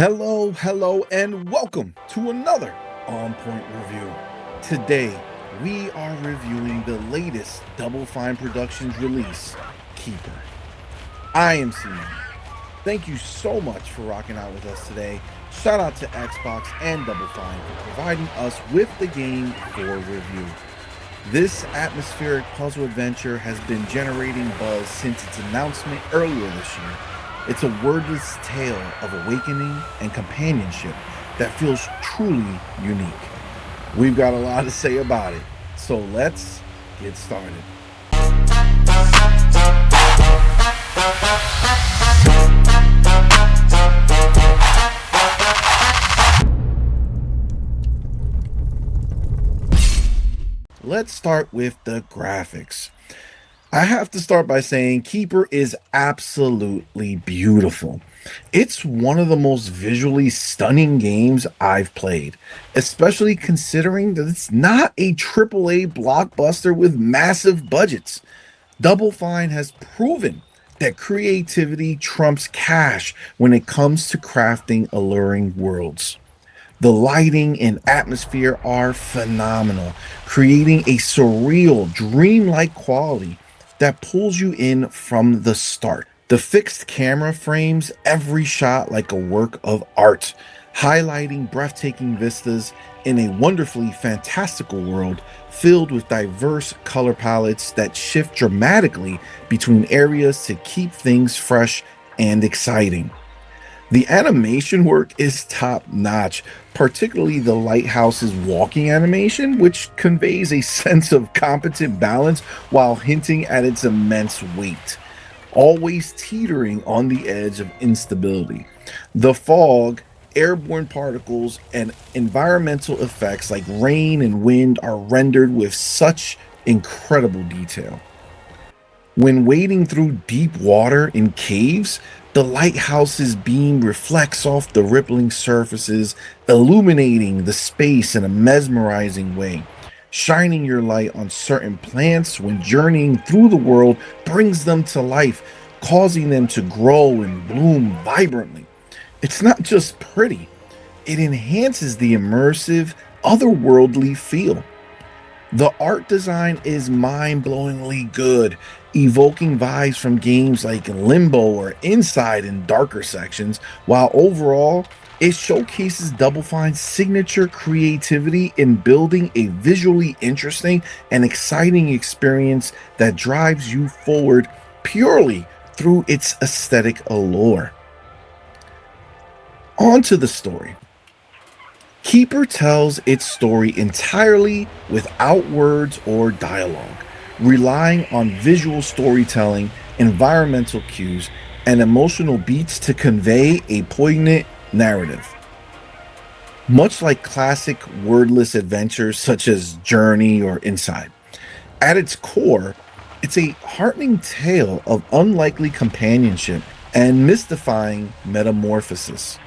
Hello, and welcome to another On Point review. Today, we are reviewing the latest Double Fine Productions release, Keeper. I am CMoney. Thank you so much for rocking out with us today. Shout out to Xbox and Double Fine for providing us with the game for review. This atmospheric puzzle adventure has been generating buzz since its announcement earlier this year. It's a wordless tale of awakening and companionship that feels truly unique. We've got a lot to say about it, so let's get started. Let's start with the graphics. I have to start by saying Keeper is absolutely beautiful. It's one of the most visually stunning games I've played, especially considering that it's not a AAA blockbuster with massive budgets. Double Fine has proven that creativity trumps cash when it comes to crafting alluring worlds. The lighting and atmosphere are phenomenal, creating a surreal, dreamlike quality that pulls you in from the start. The fixed camera frames every shot like a work of art, highlighting breathtaking vistas in a wonderfully fantastical world filled with diverse color palettes that shift dramatically between areas to keep things fresh and exciting. The animation work is top notch, particularly the lighthouse's walking animation, which conveys a sense of competent balance while hinting at its immense weight, always teetering on the edge of instability. The fog, airborne particles, and environmental effects like rain and wind are rendered with such incredible detail. When wading through deep water in caves, the lighthouse's beam reflects off the rippling surfaces, illuminating the space in a mesmerizing way. Shining your light on certain plants when journeying through the world brings them to life, causing them to grow and bloom vibrantly. It's not just pretty, it enhances the immersive, otherworldly feel. The art design is mind-blowingly good, evoking vibes from games like Limbo or Inside in darker sections, while overall, it showcases Double Fine's signature creativity in building a visually interesting and exciting experience that drives you forward purely through its aesthetic allure. On to the story. Keeper tells its story entirely without words or dialogue, relying on visual storytelling, environmental cues, and emotional beats to convey a poignant narrative. Much like classic wordless adventures such as Journey or Inside, at its core, it's a heartening tale of unlikely companionship and mystifying metamorphosis.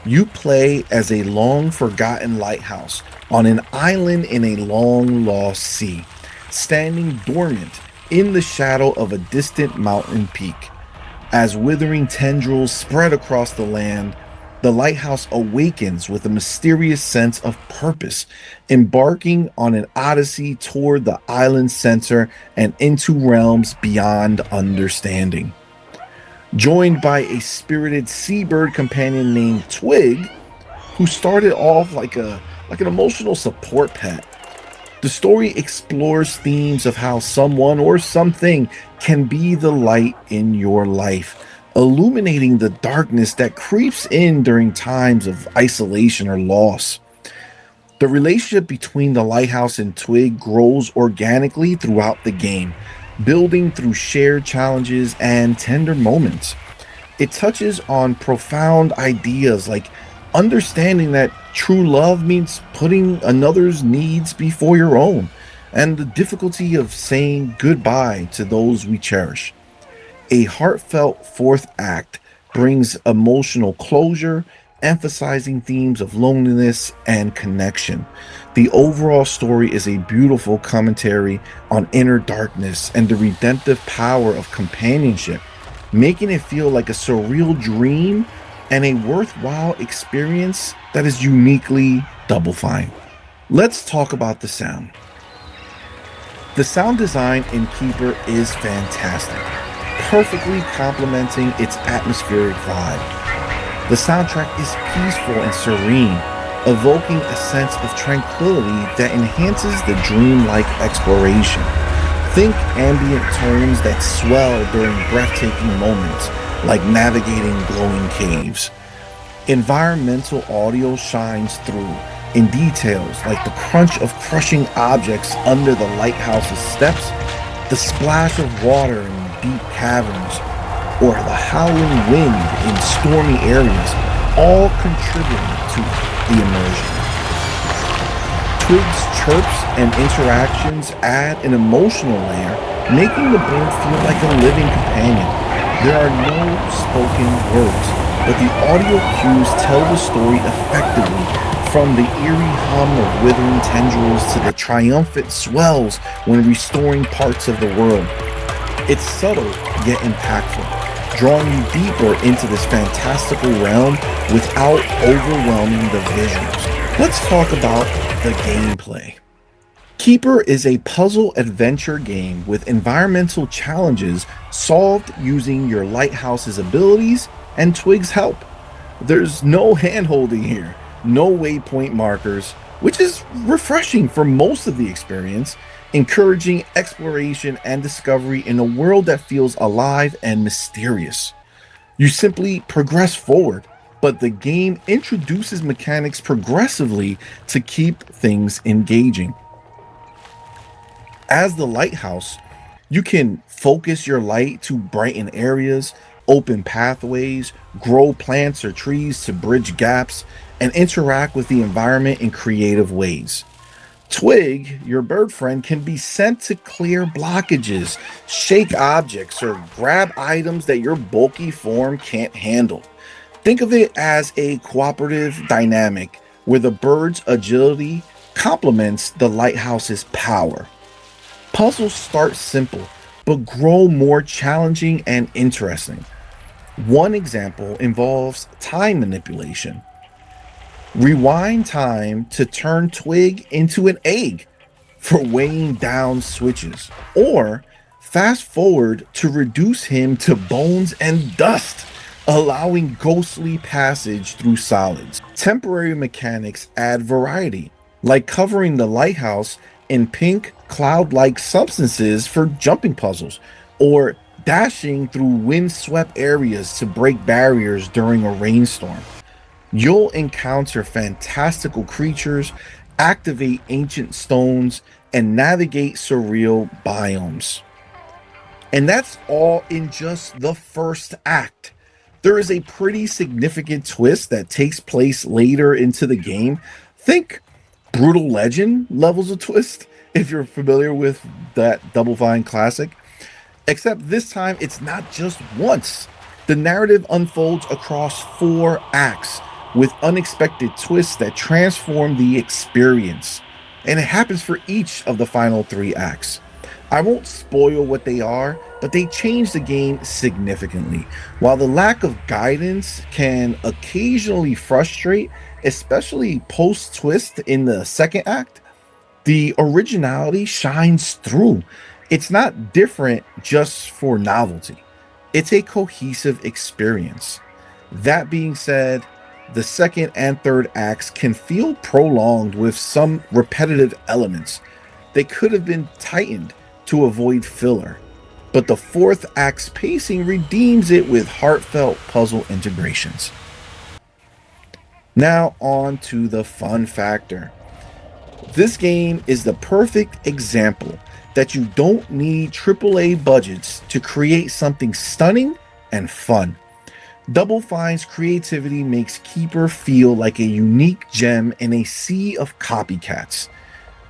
You play as a long-forgotten lighthouse on an island in a long-lost sea, standing dormant in the shadow of a distant mountain peak. As withering tendrils spread across the land, the lighthouse awakens with a mysterious sense of purpose, embarking on an odyssey toward the island's center and into realms beyond understanding. Joined by a spirited seabird companion named Twig, who started off like an emotional support pet. The story explores themes of how someone or something can be the light in your life, illuminating the darkness that creeps in during times of isolation or loss. The relationship between the lighthouse and Twig grows organically throughout the game, building through shared challenges and tender moments. It touches on profound ideas like understanding that true love means putting another's needs before your own, and the difficulty of saying goodbye to those we cherish. A heartfelt fourth act brings emotional closure, emphasizing themes of loneliness and connection. The overall story is a beautiful commentary on inner darkness and the redemptive power of companionship, making it feel like a surreal dream and a worthwhile experience that is uniquely Double Fine. Let's talk about the sound. The sound design in Keeper is fantastic, perfectly complementing its atmospheric vibe. The soundtrack is peaceful and serene, evoking a sense of tranquility that enhances the dreamlike exploration. Think ambient tones that swell during breathtaking moments, like navigating glowing caves. Environmental audio shines through in details like the crunch of crushing objects under the lighthouse's steps, the splash of water in deep caverns, or the howling wind in stormy areas, all contributing to the immersion. Twig's chirps and interactions add an emotional layer, making the bird feel like a living companion. There are no spoken words, but the audio cues tell the story effectively, from the eerie hum of withering tendrils to the triumphant swells when restoring parts of the world. It's subtle yet impactful, drawing you deeper into this fantastical realm without overwhelming the visuals. Let's talk about the gameplay. Keeper is a puzzle adventure game with environmental challenges solved using your lighthouse's abilities and Twig's help. There's no handholding here, no waypoint markers, which is refreshing for most of the experience, encouraging exploration and discovery in a world that feels alive and mysterious. You simply progress forward, but the game introduces mechanics progressively to keep things engaging. As the lighthouse, you can focus your light to brighten areas, open pathways, grow plants or trees to bridge gaps, and interact with the environment in creative ways. Twig, your bird friend, can be sent to clear blockages, shake objects, or grab items that your bulky form can't handle. Think of it as a cooperative dynamic where the bird's agility complements the lighthouse's power. Puzzles start simple, but grow more challenging and interesting. One example involves time manipulation. Rewind time to turn Twig into an egg for weighing down switches, or fast forward to reduce him to bones and dust, allowing ghostly passage through solids. Temporary mechanics add variety, like covering the lighthouse in pink cloud-like substances for jumping puzzles, or dashing through wind-swept areas to break barriers during a rainstorm. You'll encounter fantastical creatures, activate ancient stones, and navigate surreal biomes. And that's all in just the first act. There is a pretty significant twist that takes place later into the game. Think Brutal Legend levels of twist, if you're familiar with that Double Fine classic. Except this time, it's not just once. The narrative unfolds across 4 acts with unexpected twists that transform the experience. And it happens for each of the final 3 acts. I won't spoil what they are, but they change the game significantly. While the lack of guidance can occasionally frustrate, especially post twist in the second act, the originality shines through. It's not different just for novelty, it's a cohesive experience. That being said, the second and third acts can feel prolonged with some repetitive elements. They could have been tightened to avoid filler, but the fourth act's pacing redeems it with heartfelt puzzle integrations. Now, on to the fun factor. This game is the perfect example that you don't need AAA budgets to create something stunning and fun. Double Fine's creativity makes Keeper feel like a unique gem in a sea of copycats.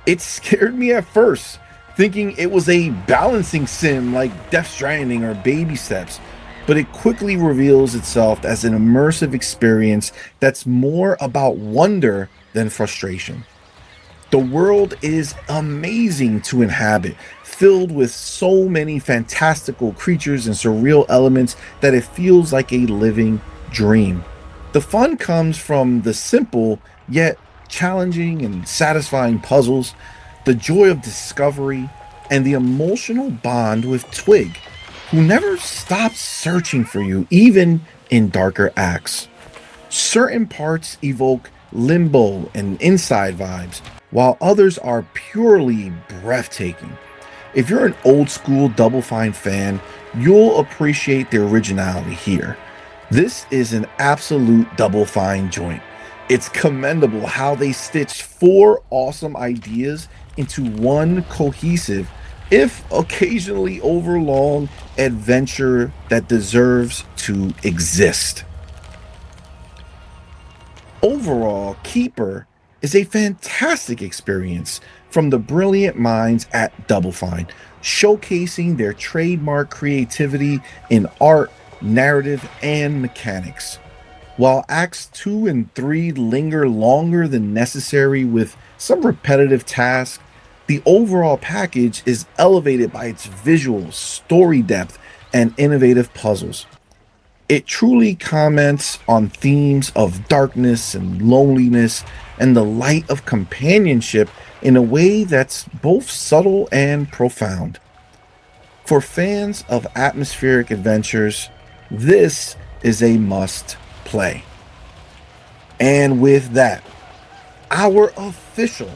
It scared me at first, thinking it was a balancing sim like Death Stranding or Baby Steps, but it quickly reveals itself as an immersive experience that's more about wonder than frustration. The world is amazing to inhabit, filled with so many fantastical creatures and surreal elements that it feels like a living dream. The fun comes from the simple yet challenging and satisfying puzzles, the joy of discovery, and the emotional bond with Twig, who never stops searching for you, even in darker acts. Certain parts evoke limbo and inside vibes, while others are purely breathtaking. If you're an old school Double Fine fan, you'll appreciate the originality here. This is an absolute Double Fine joint. It's commendable how they stitched four awesome ideas into one cohesive, if occasionally overlong, adventure that deserves to exist. Overall, Keeper is a fantastic experience from the brilliant minds at Double Fine, showcasing their trademark creativity in art, narrative, and mechanics. While Acts 2 and 3 linger longer than necessary with some repetitive tasks, the overall package is elevated by its visuals, story depth, and innovative puzzles. It truly comments on themes of darkness and loneliness and the light of companionship in a way that's both subtle and profound. For fans of atmospheric adventures, this is a must play. And with that, our official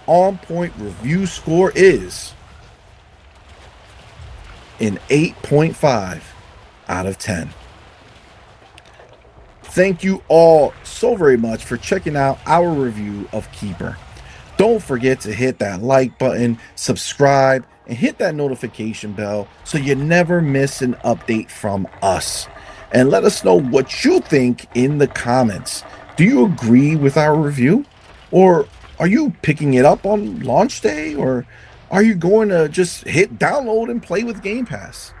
on point review score is an 8.5 out of 10. Thank you all so very much for checking out our review of Keeper. Don't forget to hit that like button, subscribe, and hit that notification bell so you never miss an update from us. And let us know what you think in the comments. Do you agree with our review? Or are you picking it up on launch day? Or are you going to just hit download and play with Game Pass?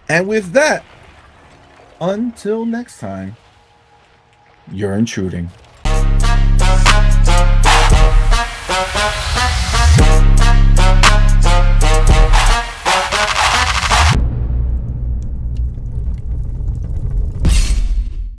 And with that, until next time, you're intruding.